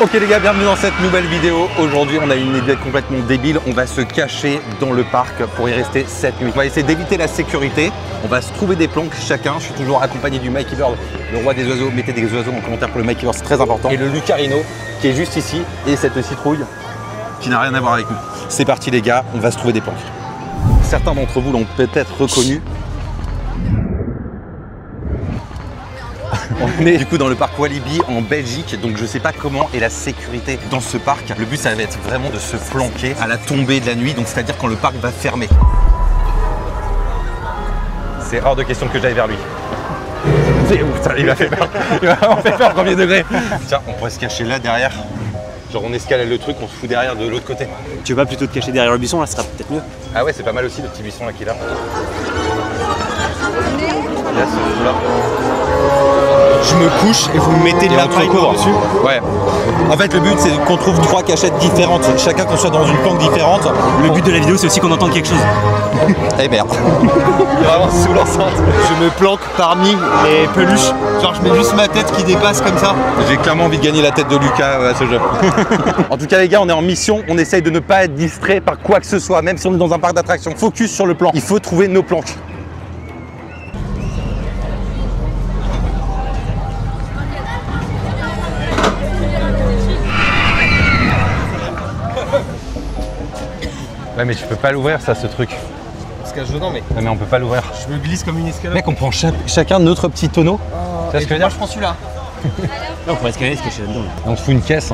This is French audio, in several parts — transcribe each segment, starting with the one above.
Ok les gars, bienvenue dans cette nouvelle vidéo. Aujourd'hui on a une idée complètement débile. On va se cacher dans le parc pour y rester cette nuit. On va essayer d'éviter la sécurité. On va se trouver des planques chacun. Je suis toujours accompagné du Mikey Bird, le roi des oiseaux. Mettez des oiseaux en commentaire pour le Mikey Bird, c'est très important. Et le Lucarino qui est juste ici. Et cette citrouille qui n'a rien à voir avec nous. C'est parti les gars, on va se trouver des planques. Certains d'entre vous l'ont peut-être reconnu. On est du coup dans le parc Walibi en Belgique, donc je sais pas comment est la sécurité dans ce parc. Le but ça va être vraiment de se planquer à la tombée de la nuit, donc c'est-à-dire quand le parc va fermer. C'est hors de question que j'aille vers lui. Il m'a fait peur. Il m'a vraiment fait peur premier degré. Tiens, on pourrait se cacher là derrière. Genre on escalade le truc, on se fout derrière de l'autre côté. Tu veux pas plutôt te cacher derrière le buisson, là, ce sera peut-être mieux. Ah ouais, c'est pas mal aussi le petit buisson là qui est là. Là, c'est là. Je me couche et vous me mettez de la paille dessus. Ouais. En fait, le but, c'est qu'on trouve 3 cachettes différentes. Chacun qu'on soit dans une planque différente. Le but de la vidéo, c'est aussi qu'on entende quelque chose. Eh merde. Il est vraiment sous l'enceinte. Je me planque parmi les peluches. Genre, je mets juste ma tête qui dépasse comme ça. J'ai clairement envie de gagner la tête de Lucas à ce jeu. En tout cas, les gars, on est en mission. On essaye de ne pas être distrait par quoi que ce soit, même si on est dans un parc d'attractions. Focus sur le plan. Il faut trouver nos planques. Ouais mais tu peux pas l'ouvrir ça ce truc. On se cache dedans mais... Ouais, mais on peut pas l'ouvrir. Je me glisse comme une escalade. Mec on prend chacun notre petit tonneau. Tu vois ce que je veux dire? Je prends celui-là. Là on pourrait escalader, se cacher là-dedans. On se fout une caisse.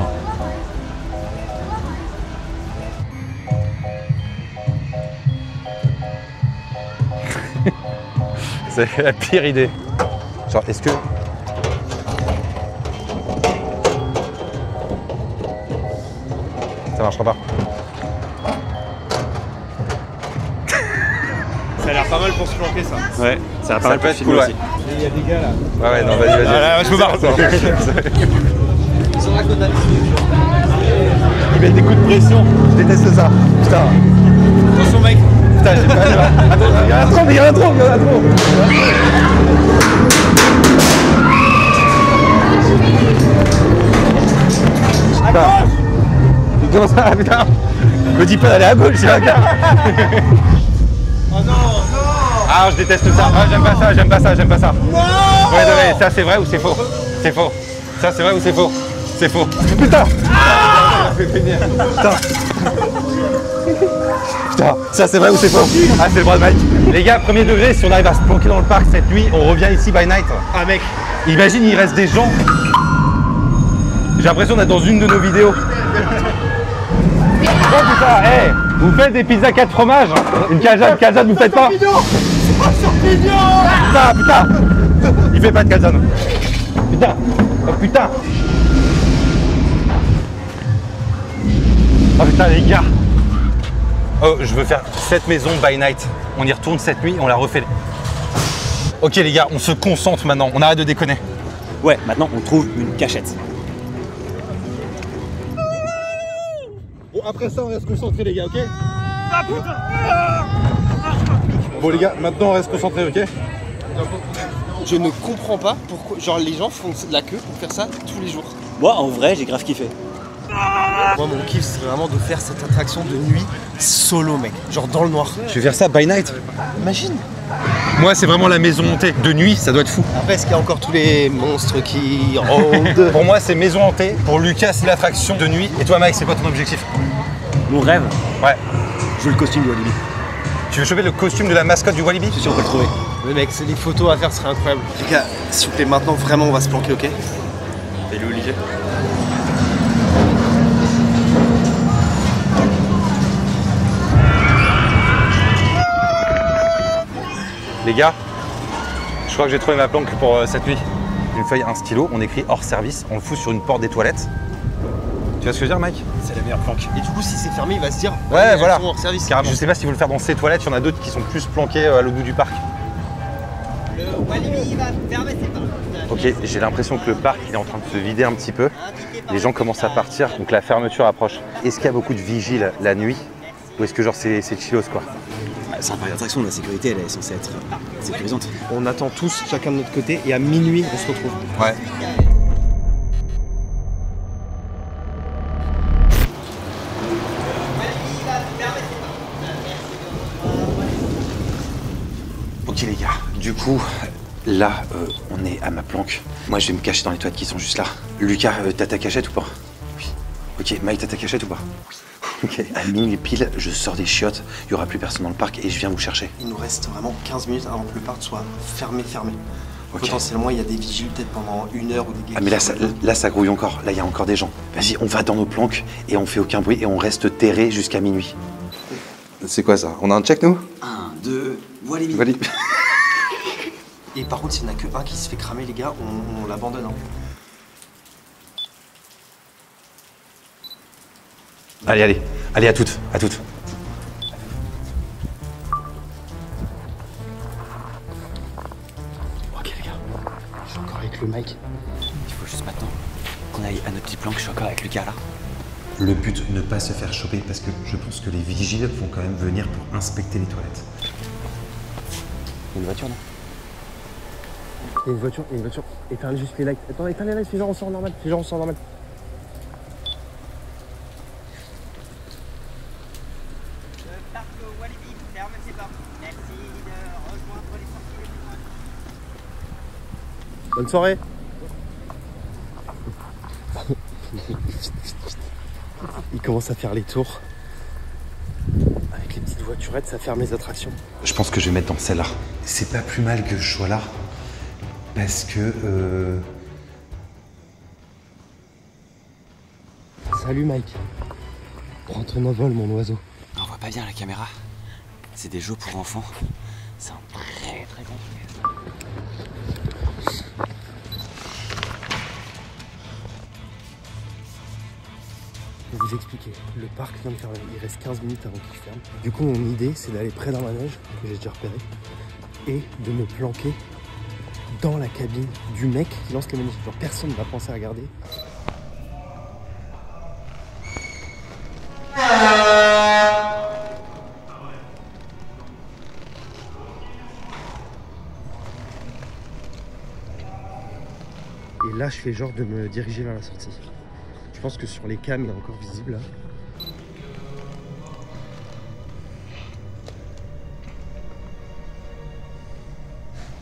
C'est la pire idée. Genre est-ce que... Ça marchera pas. Ça a l'air pas mal pour se planquer ça. Ouais, ça va pas mal peut pour être filmer cool, aussi. Il y a des gars là. Ouais ouais non vas-y. Ah, je me barre. Ils mettent des coups de pression. Je déteste ça. Putain. Attention mec. Putain j'ai pas... Attends, il y en a trop, il y en a trop. Putain. Comment ça, putain? Me dis pas d'aller à gauche, c'est un gars. Oh non, non. Ah, je déteste ça. Ah, j'aime pas ça. Non. Ouais, non, ça c'est vrai ou c'est faux? C'est faux. Ça c'est vrai ou c'est faux? C'est faux. Putain. Putain. Putain, ça c'est vrai ou c'est faux? Ah, c'est le bras de Mike. Les gars, premier degré, si on arrive à se planquer dans le parc cette nuit, on revient ici by night. Ah mec. Imagine, il reste des gens. J'ai l'impression d'être dans une de nos vidéos. Oh putain, hey, vous faites des pizzas 4 fromages? Une calzone, vous faites pas? Putain, il fait pas de calzone. Putain, oh putain. Oh putain les gars. Oh, je veux faire cette maison by night. On y retourne cette nuit, on la refait. Ok les gars, on se concentre maintenant, on arrête de déconner. Ouais, maintenant on trouve une cachette. Bon après ça on reste concentré les gars, ok? Ah putain. Bon les gars, maintenant on reste concentré, ok? Je ne comprends pas pourquoi genre les gens font de la queue pour faire ça tous les jours. Moi en vrai j'ai grave kiffé. Moi mon kiff c'est vraiment de faire cette attraction de nuit solo mec, genre dans le noir. Tu veux faire ça by night? Imagine. Moi c'est vraiment la maison hantée. De nuit ça doit être fou. Après est-ce qu'il y a encore tous les monstres qui rôdent? Pour moi c'est maison hantée, pour Lucas c'est l'attraction de nuit. Et toi Mike c'est quoi ton objectif? Mon rêve, Ouais. je veux le costume du Walibi. Tu veux choper le costume de la mascotte du Walibi? Je suis sûr qu'on peut le trouver. Mais mec, c'est des photos à faire, ce serait incroyable. Les gars, s'il vous plaît, maintenant vraiment on va se planquer, ok? Salut Olivier. Les gars, je crois que j'ai trouvé ma planque pour cette nuit. Une feuille, un stylo, on écrit hors service, on le fout sur une porte des toilettes. Tu vois ce que je veux dire mec? C'est la meilleure planque. Et du coup, si c'est fermé, il va se dire ouais voilà, hors service. carrément. Je sais pas s'ils veulent le faire dans ces toilettes, il y en a d'autres qui sont plus planquées à l'autre bout du parc. Le Walibi va fermer ses portes. Ok, j'ai l'impression que le parc il est en train de se vider un petit peu. Les gens commencent à partir, donc la fermeture approche. Est-ce qu'il y a beaucoup de vigiles la nuit? Ou est-ce que genre c'est chillos quoi? C'est un parc d'attraction, la sécurité elle est censée être sécurisante. On attend tous chacun de notre côté et à minuit on se retrouve. Ouais. Du coup, là, on est à ma planque. Moi, je vais me cacher dans les toilettes qui sont juste là. Lucas, t'as ta cachette ou pas? Oui. Ok, Mike, t'as ta cachette ou pas? Ok, à minuit pile, je sors des chiottes, il y aura plus personne dans le parc et je viens vous chercher. Il nous reste vraiment 15 minutes avant que le parc soit fermé. Ok. Potentiellement, il y a des vigiles peut-être pendant 1 heure ou des gars. Ah mais là ça grouille encore, là il y a encore des gens. Vas-y, on va dans nos planques et on fait aucun bruit et on reste terré jusqu'à minuit. C'est quoi ça? On a un check nous? 1, 2, voilà. Voilà. Et par contre, s'il n'y en a que un qui se fait cramer, les gars, on l'abandonne. Hein. Allez, à toutes. Ok les gars, je suis encore avec le Mike. Il faut juste maintenant qu'on aille à notre petit plan que je suis encore avec Lucas là. Le but, ne pas se faire choper parce que je pense que les vigiles vont quand même venir pour inspecter les toilettes. Il y a une voiture non? Il y a une voiture. Éteins juste les lights. Attends, éteins les lights, fais genre on sort normal. Le parc Walibi ferme ses portes. Merci de rejoindre les sorties les plus proches. Bonne soirée. Il commence à faire les tours. Avec les petites voiturettes, ça ferme les attractions. Je pense que je vais mettre dans celle-là. C'est pas plus mal que je sois là. Parce que... Salut Mike. Prends ton envol mon oiseau. On voit pas bien la caméra. C'est des jeux pour enfants. C'est un très très bon film. Je vais vous expliquer. Le parc vient de fermer. Il reste 15 minutes avant qu'il ferme. Du coup, mon idée, c'est d'aller près d'un manège, que j'ai déjà repéré, et de me planquer dans la cabine du mec qui lance les manèges. Genre, personne ne va penser à regarder. Et là, je fais genre de me diriger vers la sortie. Je pense que sur les cams, il est encore visible là.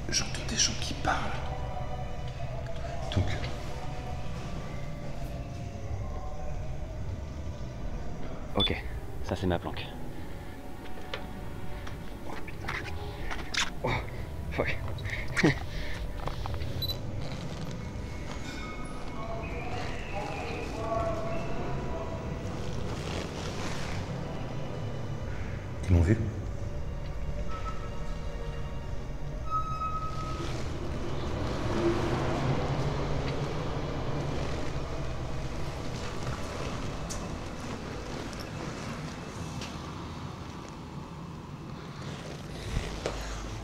J'entends des gens qui parlent. Donc... Ok, ça c'est ma planque. Oh putain. Oh, fuck. Ils m'ont vu.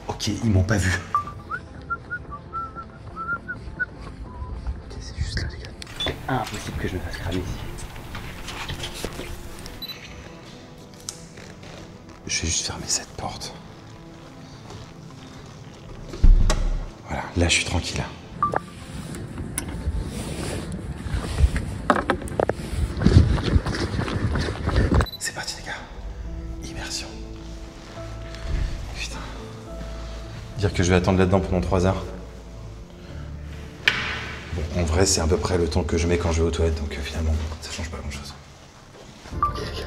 Ok, ils m'ont pas vu. Ok, c'est juste là les gars. Impossible que je me fasse cramer ici. Je vais juste fermer cette porte. Voilà, là je suis tranquille. C'est parti les gars. Immersion. Putain. Dire que je vais attendre là-dedans pendant 3 heures. Bon, en vrai c'est à peu près le temps que je mets quand je vais aux toilettes, donc finalement ça change pas grand-chose. Ok les gars.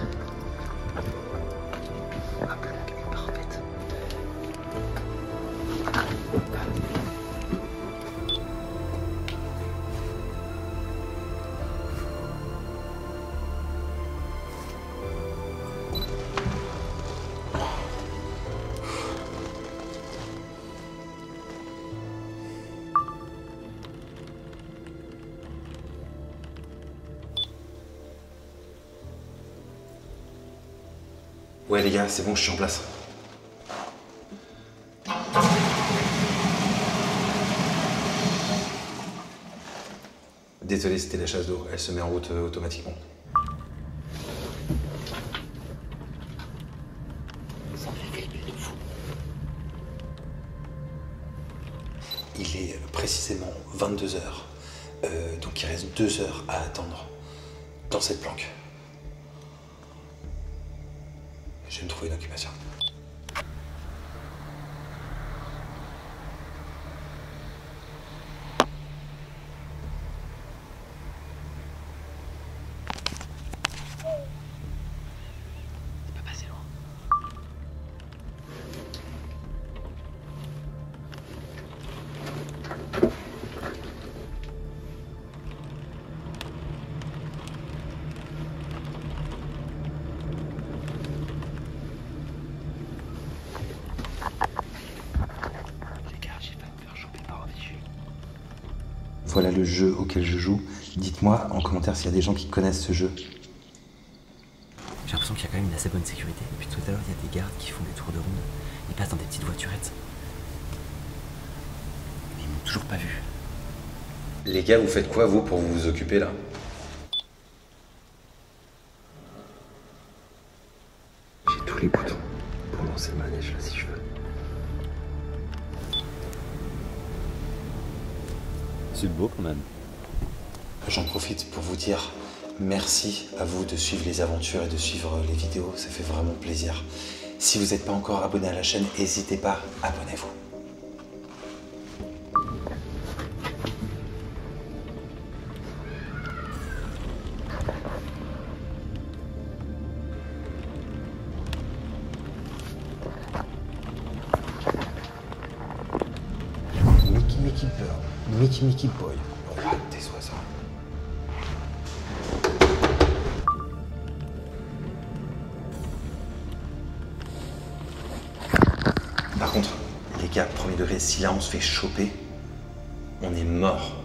Ouais les gars, c'est bon, je suis en place. Désolé, c'était la chasse d'eau, elle se met en route automatiquement. Ça me fait flipper de fou. Il est précisément 22 h. Donc il reste 2 heures à attendre dans cette planque. Je vais me trouver une occupation. voilà le jeu auquel je joue. Dites-moi en commentaire s'il y a des gens qui connaissent ce jeu. J'ai l'impression qu'il y a quand même une assez bonne sécurité. Et puis tout à l'heure, il y a des gardes qui font des tours de ronde. Ils passent dans des petites voiturettes. Mais ils m'ont toujours pas vu. Les gars, vous faites quoi vous pour vous occuper là? J'ai tous les boutons pour lancer le manège là si je veux. C'est beau quand même. J'en profite pour vous dire merci à vous de suivre les aventures et de suivre les vidéos, ça fait vraiment plaisir. Si vous n'êtes pas encore abonné à la chaîne, n'hésitez pas, abonnez-vous. Mickey Bird, Mickey Boy, roi des oiseaux. Par contre, les gars, premier degré, si là on se fait choper, on est mort.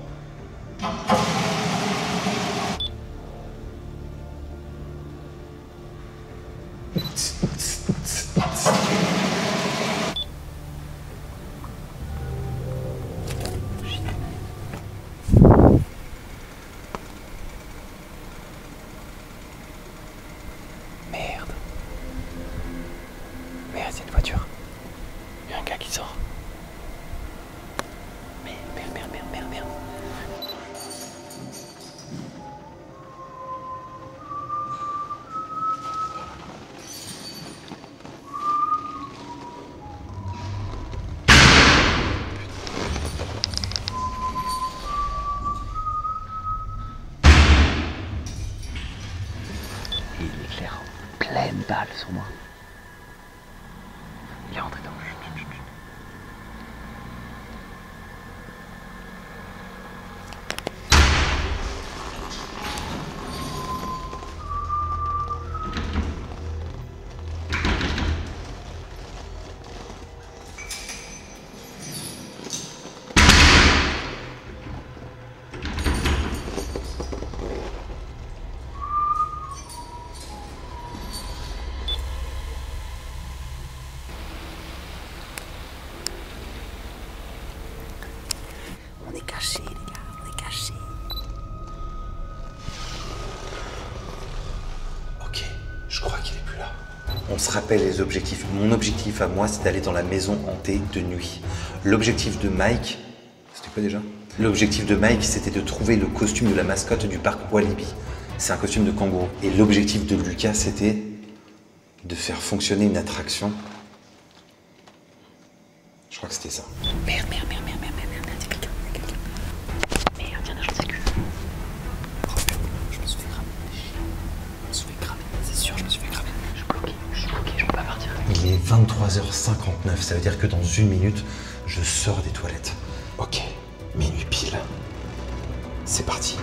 Merde, c'est une voiture. Il y a un gars qui sort. Merde. Et il éclaire en pleine balle sur moi. Il est rentré dans le... On est cachés, les gars, on est cachés. Ok, je crois qu'il est plus là. On se rappelle les objectifs. Mon objectif à moi, c'est d'aller dans la maison hantée de nuit. L'objectif de Mike, c'était quoi déjà? L'objectif de Mike, c'était de trouver le costume de la mascotte du parc Walibi. C'est un costume de kangourou. Et l'objectif de Lucas, c'était de faire fonctionner une attraction. Je crois que c'était ça. Merde, il y a quelqu'un. Merde, il y a un agent de sécu. Oh putain, je me suis fait cramer. Je me suis fait cramer, c'est sûr, je me suis fait cramer. Je suis bloqué, je peux pas partir. Il est 23h59, ça veut dire que dans une minute, je sors des toilettes. Ok, minuit pile. C'est parti.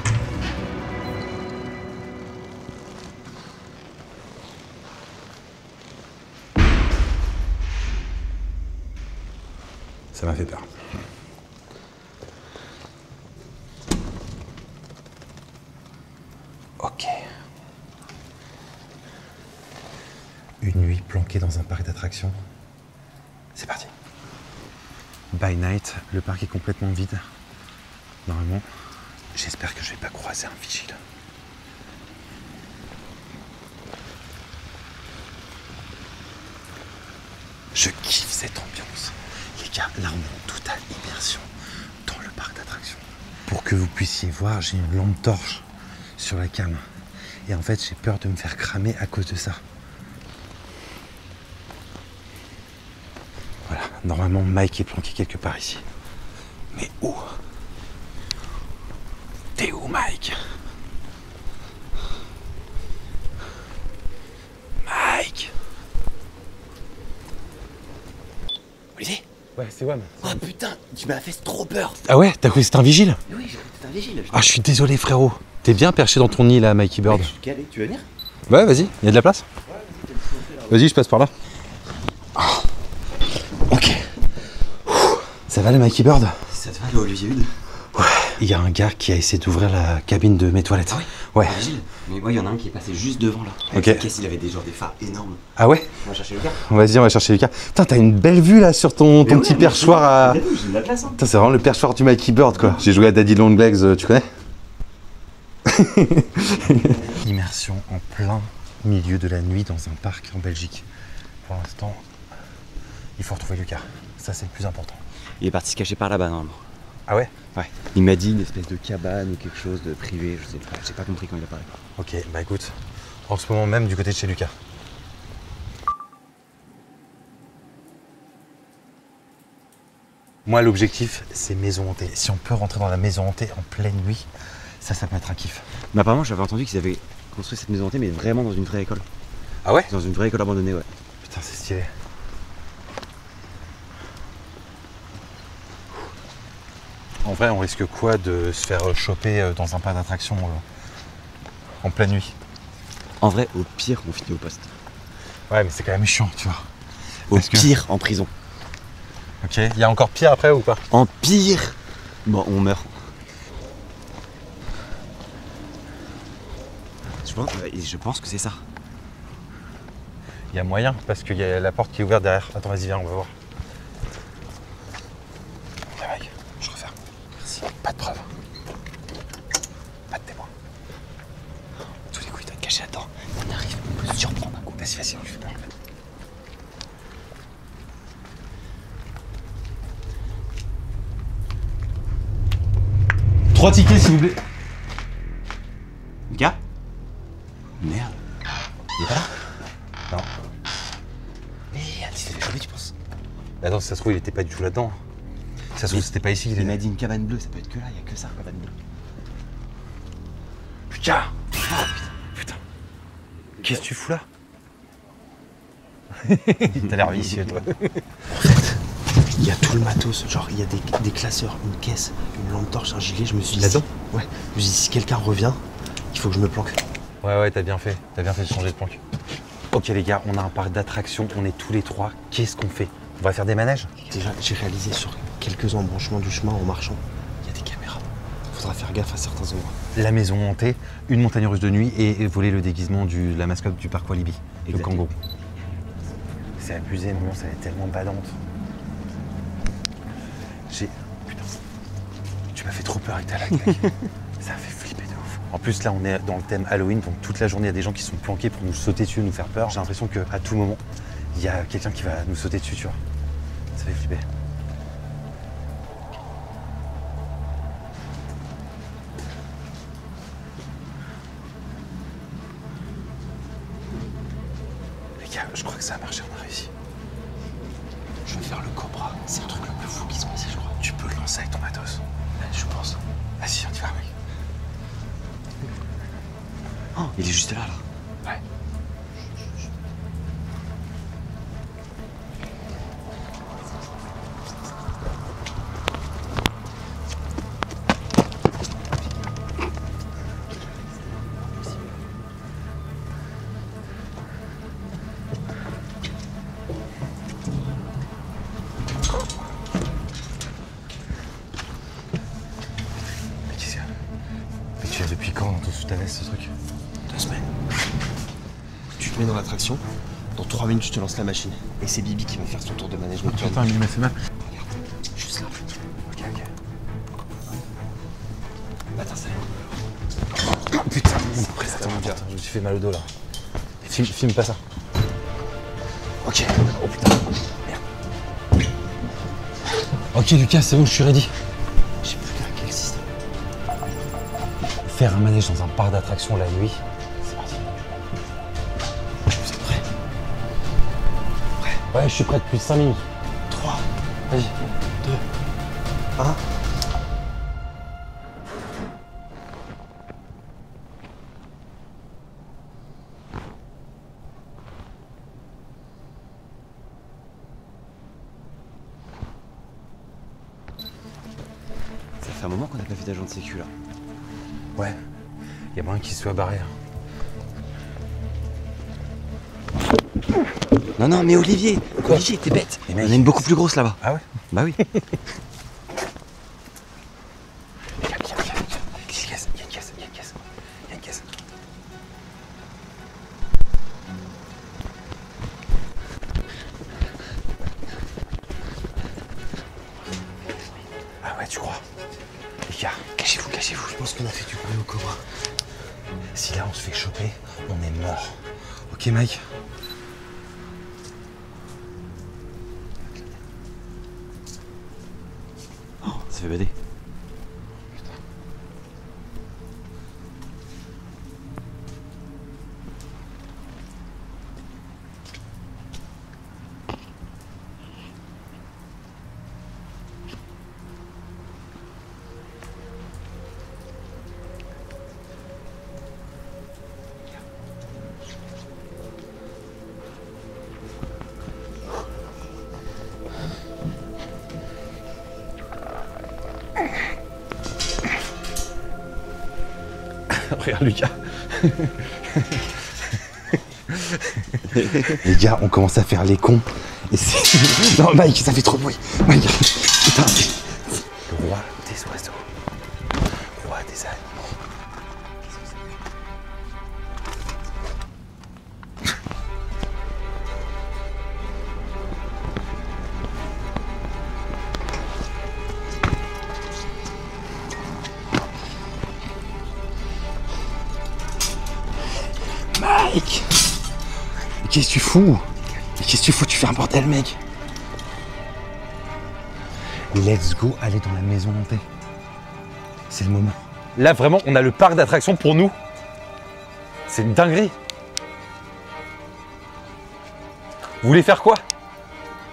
Ça m'a fait peur. Ok. Une nuit planquée dans un parc d'attractions. C'est parti. By night, le parc est complètement vide. Normalement, j'espère que je vais pas croiser un vigile. Je kiffe cette ambiance. Les gars, là on est en totale immersion dans le parc d'attractions. Pour que vous puissiez voir, j'ai une lampe torche sur la cam. Et en fait, j'ai peur de me faire cramer à cause de ça. Voilà, normalement Mike est planqué quelque part ici. Mais où? T'es où, Mike? Mike? Olivier? Ouais, c'est Wam. Oh putain, tu m'as fait trop peur. Ah ouais, t'as cru que c'était un vigile? Oui, j'ai cru que c'était un vigile. Ah, je suis désolé, frérot. T'es bien perché dans ton nid là, Mikey Bird. Je suis calé, tu veux venir? Ouais, vas-y, il y a de la place? Vas-y, je passe par là. Oh. Ok. Ça va le Mikey Bird? Ça te va le Olivier Hude? Ouais. il y a un gars qui a essayé d'ouvrir la cabine de mes toilettes. Ah ouais? Ouais. Agile. Mais ouais, il y en a un qui est passé juste devant là. Ok. Avec une caisse, il avait des phares énormes. Ah ouais? On va chercher Lucas. Vas-y, on va chercher Lucas. Putain, t'as une belle vue là sur ton petit perchoir à... J'ai de la place, hein. Putain, c'est vraiment le perchoir du Mikey Bird quoi. J'ai joué à Daddy Longlegs, tu connais? Immersion en plein milieu de la nuit dans un parc en Belgique. Pour l'instant, il faut retrouver Lucas. Ça, c'est le plus important. Il est parti se cacher par là-bas normalement. Ah ouais? Ouais. Il m'a dit une espèce de cabane ou quelque chose de privé, je sais pas. J'ai pas compris quand il a parlé. Ok, bah écoute, en ce moment même du côté de chez Lucas. Moi, l'objectif, c'est maison hantée. Si on peut rentrer dans la maison hantée en pleine nuit, ça peut être un kiff. Mais apparemment, j'avais entendu qu'ils avaient construit cette maison hantée, mais vraiment dans une vraie école. Ah ouais? Dans une vraie école abandonnée, ouais. Putain, c'est stylé. En vrai, on risque quoi de se faire choper dans un parc d'attractions en pleine nuit? En vrai, au pire, on finit au poste. Ouais, mais c'est quand même chiant, tu vois. Au Parce que- pire, en prison. Ok, il y a encore pire après ou pas? En pire, bon, on meurt. Je pense que c'est ça. Il y a moyen, parce qu'il y a la porte qui est ouverte derrière. Attends, vas-y, viens, on va voir. Ok, mec, je referme. Merci. Pas de preuve. Pas de témoin. Tous les coups, il doit être caché là-dedans. On arrive, on peut se surprendre un coup. Vas-y, vas-y, on lui fait peur. Trois tickets, s'il vous plaît. Lucas? Merde. Il est pas là? Non. Mais il s'est fait choper, tu penses? Attends, si ça se trouve, il était pas du tout là-dedans. Si ça se trouve, c'était pas ici qu'il Il m'a était. dit une cabane bleue, ça peut être que là, il y a que ça, cabane bleue. Putain! Putain. Qu'est-ce que tu fous là? T'as l'air vicieux, toi. Il y a tout le matos, genre il y a des classeurs, une caisse, une lampe torche, un gilet, je me suis dit... Là-dedans? Ouais, je me suis dit si quelqu'un revient, il faut que je me planque. Ouais, t'as bien fait de changer de planque. Ok les gars, on a un parc d'attractions, on est tous les trois, qu'est-ce qu'on fait? On va faire des manèges? Déjà, j'ai réalisé sur quelques embranchements du chemin en marchant, il y a des caméras. Faudra faire gaffe à certains endroits. La maison hantée, une montagne russe de nuit et voler le déguisement de la mascotte du parc Walibi, le Exactement. kangourou. C'est abusé, maman, ça va être tellement badante. Putain, tu m'as fait trop peur avec ta lague, mec. Ça a fait flipper de ouf. En plus, là, on est dans le thème Halloween, donc toute la journée, il y a des gens qui sont planqués pour nous sauter dessus, nous faire peur. J'ai l'impression qu'à tout moment, il y a quelqu'un qui va nous sauter dessus, tu vois. Ça fait flipper. Les gars, je crois que ça a marché, on a réussi. Je vais faire le cobra, c'est le truc le plus fou qui se passe, je crois. Tu peux le lancer avec ton matos. Je pense. Vas-y, on y va, mec. Oh, il est juste là, là. Ouais. Mais qu'est-ce qu'il y a? Mais tu l'as depuis quand dans sous ta veste, ce truc? 2 semaines. Tu te mets dans l'attraction, dans 3 minutes je te lance la machine. Et c'est Bibi qui va faire son tour de manège nocturne. Attends, il m'a fait mal. Juste là. Ok, ok. Attends, ça Putain, attends, je me suis fait mal au dos là. Filme pas ça. Ok. Oh putain. Merde. Ok Lucas, c'est bon, je suis ready. J'ai plus qu'à quel système. Faire un manège dans un parc d'attractions la nuit, c'est parti. Vous êtes prêts? Ouais, je suis prêt depuis 5 minutes. 3, Vas-y. 2, 1. Ça fait un moment qu'on n'a pas vu d'agent de sécu là. Ouais. Il y a moyen qu'il soit barré. Hein. Non, non, mais Olivier, Olivier, t'es bête. Mais Il mec. y en a une beaucoup plus grosse là-bas. Ah ouais? Bah oui. Viens. Dégagez-vous, je pense qu'on a fait du bruit au cobra. Si là on se fait choper, on est mort. Ok Mike? Oh, ça fait bader. Regarde Lucas. Les gars, on commence à faire les cons. Et c'est... Non Mike, ça fait trop de bruit. Mike, putain. Le roi des oiseaux. Le roi des animaux. Mike! Mais qu'est-ce que tu fous? Mais qu'est-ce que tu fous? Tu fais un bordel, mec! Let's go aller dans la maison hantée. C'est le moment. Là, vraiment, on a le parc d'attractions pour nous. C'est une dinguerie. Vous voulez faire quoi?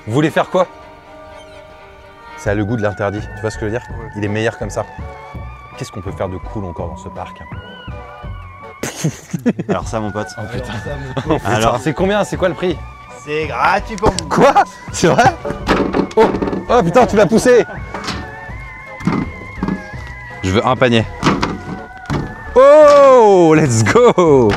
Vous voulez faire quoi? Ça a le goût de l'interdit. Tu vois ce que je veux dire? Ouais. Il est meilleur comme ça. Qu'est-ce qu'on peut faire de cool encore dans ce parc? Alors ça mon pote. Oh putain. Alors c'est combien? C'est quoi le prix? C'est gratuit pour vous. Quoi? C'est vrai? Oh! Oh putain, tu l'as poussé! Je veux un panier. Oh! Let's go!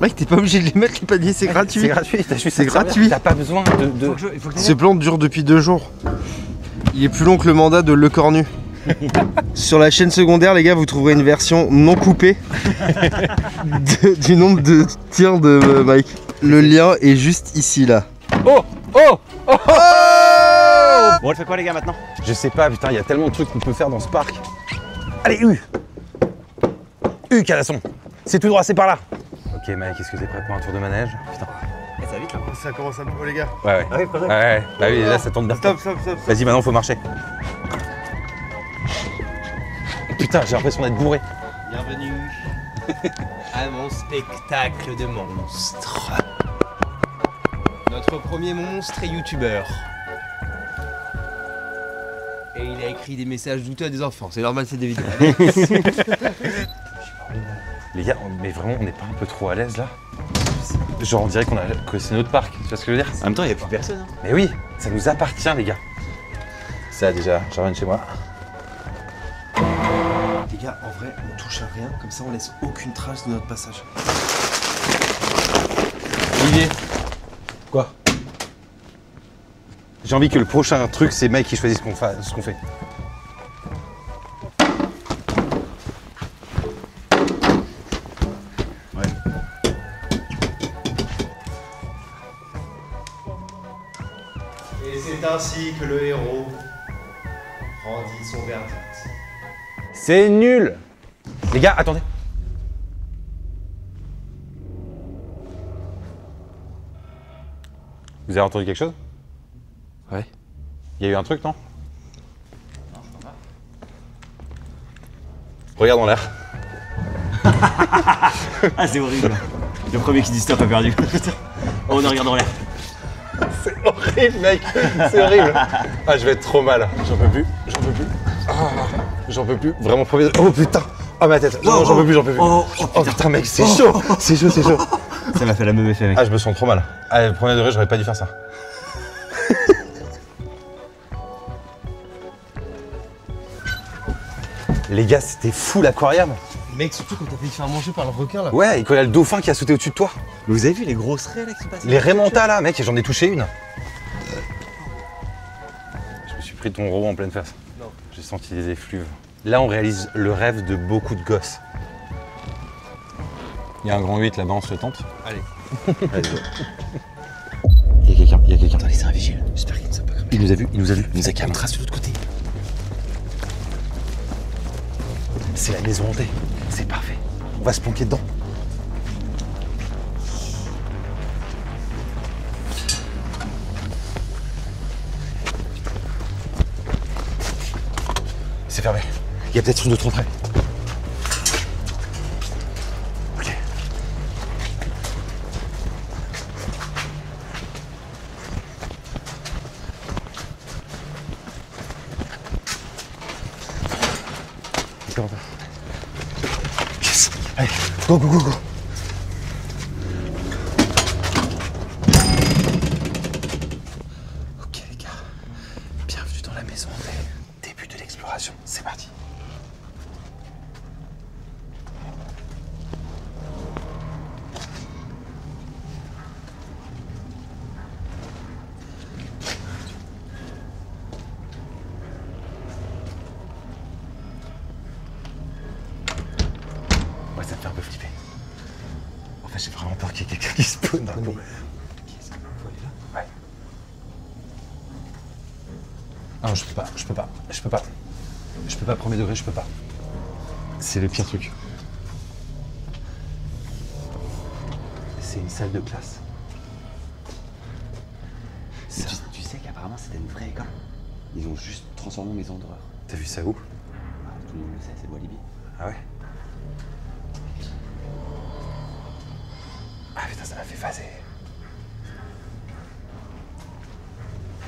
Mec, t'es pas obligé de les mettre les paniers, c'est gratuit. C'est gratuit, t'as juste c'est gratuit. T'as pas besoin de... Ce plan dure depuis 2 jours. Il est plus long que le mandat de Le Cornu. Sur la chaîne secondaire, les gars, vous trouverez une version non coupée du nombre de tirs de Mike. Le lien est juste ici, là. Oh! Oh! Oh! Oh! Bon, on fait quoi les gars maintenant? Je sais pas, putain, il y a tellement de trucs qu'on peut faire dans ce parc. Allez, Calasson. C'est tout droit, c'est par là. Ok, Mike, est-ce que t'es prêt pour un tour de manège? Putain. Ça va vite là. Ça commence à me... Oh les gars. Ouais. Ah oui, pas vrai. Ouais. Bah oui, là, ça tombe bien. Stop. Vas-y, maintenant, faut marcher. Putain, j'ai l'impression d'être bourré. Bienvenue à mon spectacle de monstres. Notre premier monstre est youtubeur. Et il a écrit des messages douteux à des enfants. C'est normal, c'est des vidéos. Les gars, mais vraiment, on n'est pas un peu trop à l'aise là? Genre, on dirait que c'est notre parc. Tu vois ce que je veux dire? En même temps, il n'y a plus personne. Hein. Mais oui, ça nous appartient, les gars. Ça, déjà, je reviens chez moi. Les gars, en vrai, on touche à rien, comme ça on laisse aucune trace de notre passage. Olivier. Quoi? J'ai envie que le prochain truc, c'est Mike qui choisit ce qu'on fait. Ouais. Et c'est ainsi que le héros rendit son verdict. C'est nul! Les gars, attendez. Vous avez entendu quelque chose? Ouais. Il y a eu un truc, non? Non, je crois pas. Regarde en l'air. Ah, c'est horrible. Le premier qui dit stop a perdu. Oh, on regarde en l'air. C'est horrible, mec. C'est horrible. Ah, je vais être trop mal. J'en peux plus. Ah, j'en peux plus. Vraiment premier. Oh putain. Oh ma tête. Non, j'en peux plus. Oh putain, mec, c'est chaud. C'est chaud. Ça m'a fait la même effet, mec. Ah, je me sens trop mal. Ah, le premier degré, j'aurais pas dû faire ça. Les gars, c'était fou l'aquarium. Mec, surtout quand t'as fait faire manger par le requin là. Ouais, et quand il y a le dauphin qui a sauté au-dessus de toi. Mais vous avez vu les grosses raies là qui sont passées? Les Raimentas là, mec, j'en ai touché une. Je me suis pris ton robot en pleine face. Non. J'ai senti des effluves. Là, on réalise le rêve de beaucoup de gosses. Il y a un grand 8 là-bas, on se le tente. Allez. Allez, go. Il y a quelqu'un. Attendez, c'est un vigile. J'espère qu'il nous a pas cramé. Il nous a vu. Il nous a calmé. Trace de l'autre côté. C'est la maison hantée. C'est parfait. On va se planquer dedans. C'est fermé. Il y a peut-être une autre entrée. Ok. Yes. Allez, go, go, go, go. Ok les gars, bienvenue dans la maison hantée. Début de l'exploration, c'est parti. Ouais, ça me fait un peu flipper. En fait, j'ai vraiment peur qu'il y ait quelqu'un qui spawn dans le pot. Qu'est-ce qu'il faut aller là? Ouais. Ah non, je peux pas, premier degré, je peux pas. C'est le pire truc. C'est une salle de classe. Tu sais qu'apparemment c'était une vraie école. Ils ont juste transformé en maison d'horreur. T'as vu ça où? Tout le monde le sait, c'est Walibi. Ah ouais? Ah putain, ça m'a fait phaser.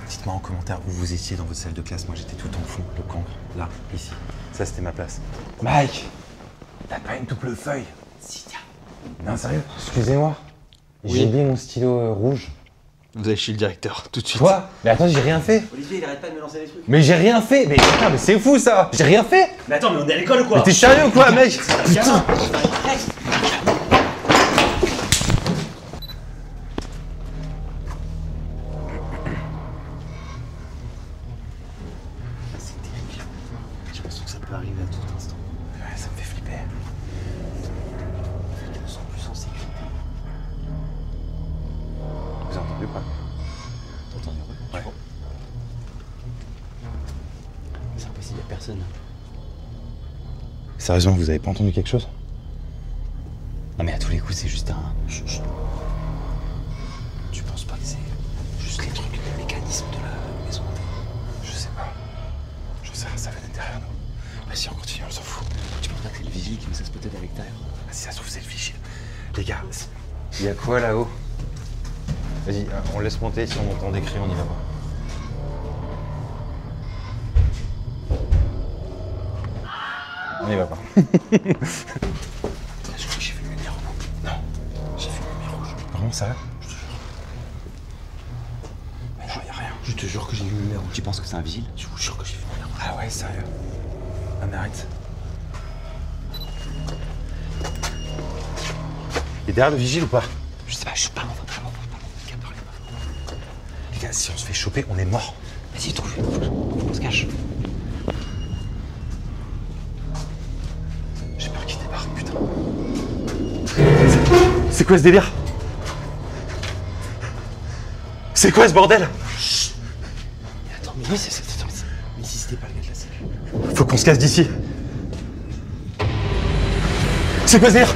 Dites-moi en commentaire où vous étiez dans votre salle de classe. Moi j'étais tout en fond, le cancre, là, ici. Ça c'était ma place. Mike, t'as pas une double feuille? Si, tiens. Non, sérieux? Excusez-moi, j'ai oublié mon stylo rouge. Vous allez chez le directeur, tout de suite. Quoi? Mais attends, j'ai rien fait. Olivier, il arrête pas de me lancer des trucs. Mais j'ai rien fait. Mais putain, mais c'est fou ça. J'ai rien fait. Mais attends, mais on est à l'école ou quoi? Mais t'es sérieux ou quoi, mec? Putain. C'est terrible. J'ai l'impression que ça peut arriver à tout instant. Ouais, ça me fait flipper. Je me sens plus en sécurité. Vous avez entendu quoi? T'as entendu? Ouais. C'est impossible, y'a personne. Sérieusement, vous avez pas entendu quelque chose? Non mais à tous les coups, c'est juste un... Chut. Tu penses pas que c'est juste les trucs, le mécanisme de la maison? Je sais pas. Je sais rien, ça venait derrière nous. Vas-y, on continue, on s'en fout. Tu penses pas que c'est le vigile qui me cesse peut-être à l'extérieur? Ah, si ça se trouve, c'est le vigile. Les gars, il y a quoi là-haut? Vas-y, on laisse monter, si on entend des cris, on y va voir. On y va pas. Je crois que j'ai vu une lumière au bout. Non, j'ai vu une lumière rouge. Vraiment, ça va? Je te jure. Mais non, y a rien. Je te jure que j'ai vu une lumière rouge. Tu penses que c'est un vigile? Je vous jure que j'ai vu une lumière rouge. Ah ouais, sérieux? Ah mais arrête. Il est derrière le vigile ou pas? Je sais pas, je suis pas loin. Les gars, si on se fait choper, on est mort. Vas-y, trouve. Faut qu'on se cache. J'ai peur qu'il débarque, putain. C'est quoi ce délire? C'est quoi ce bordel? Mais attends, mais si c'était pas le gars de la sécu. Faut qu'on se casse d'ici. C'est quoi ce délire?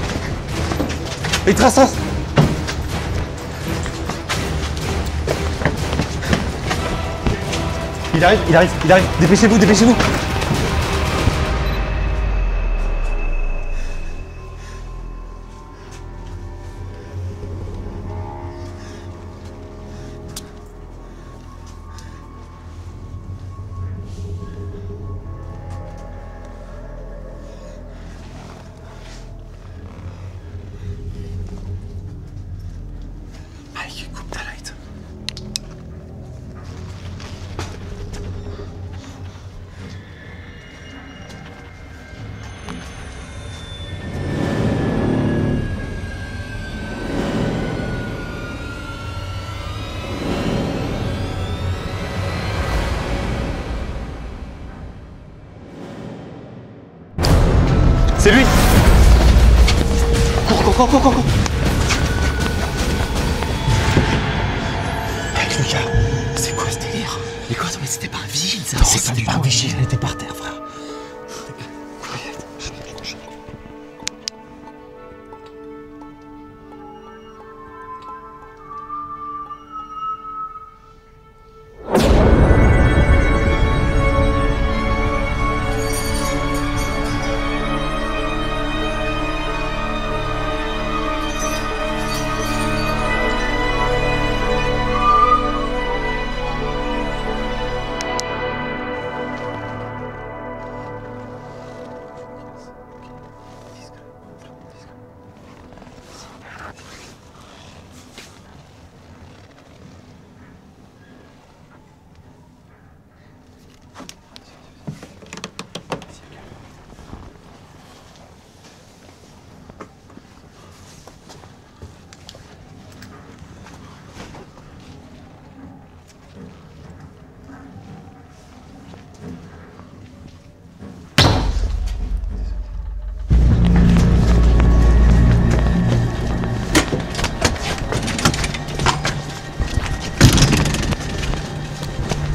Les traces. Il arrive. Dépêchez-vous. Mike, coupe ta light. C'est lui! Cours! Mec, Lucas, c'est quoi ce délire? Mais quoi, mais c'était pas un vigile ça? Non, c'était pas un vigile, il était par terre, frère.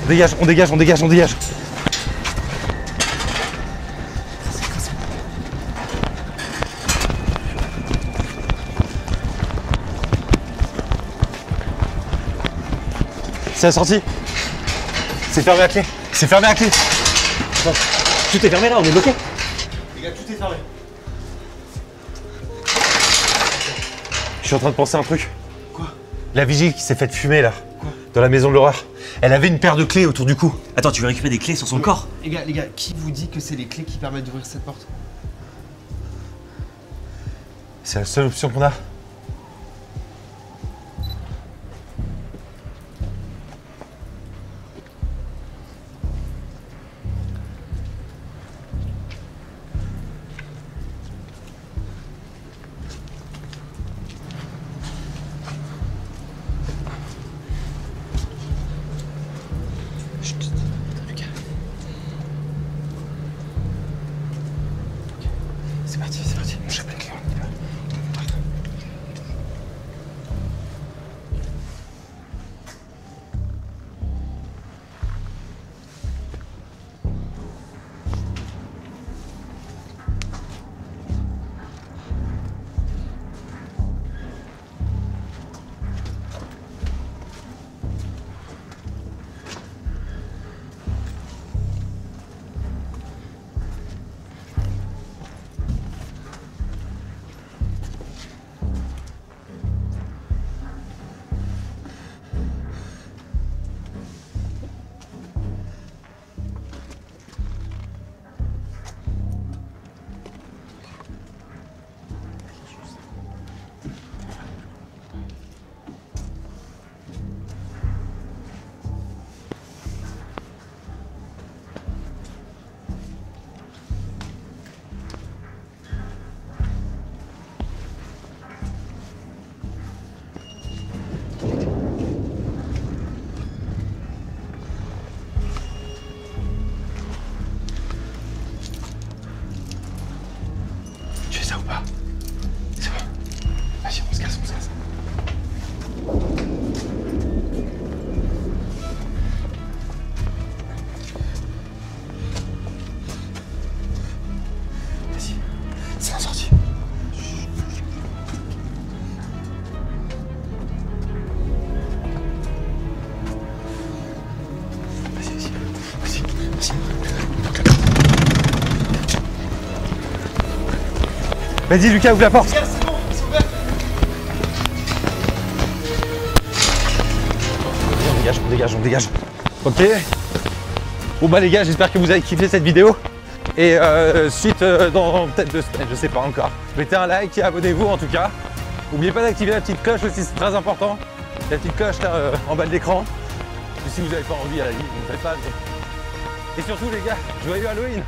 On dégage, on dégage, on dégage, on dégage. C'est la sortie. C'est fermé à clé. C'est fermé à clé. Non. Tout est fermé là, on est bloqué. Les gars, tout est fermé. Je suis en train de penser à un truc. Quoi? La vigie qui s'est faite fumer là. Quoi? Dans la maison de l'horreur. Elle avait une paire de clés autour du cou. Attends, tu veux récupérer des clés sur son corps? Les gars, qui vous dit que c'est les clés qui permettent d'ouvrir cette porte? C'est la seule option qu'on a. C'est parti, c'est parti. On chope les clés, on y va. Tu fais ça ou pas? C'est bon. Vas-y, on se casse, on se casse. Vas-y, c'est la sortie. Vas-y Lucas, ouvre la porte. C'est bon, c'est ouvert. On dégage, on dégage, on dégage. Ok. Bon bah les gars, j'espère que vous avez kiffé cette vidéo. Et suite dans peut-être 2 semaines, je sais pas encore. Mettez un like et abonnez-vous en tout cas. N'oubliez pas d'activer la petite cloche aussi, c'est très important. La petite cloche là en bas de l'écran. Si vous n'avez pas envie à la limite, vous ne faites pas. Et surtout les gars, joyeux Halloween!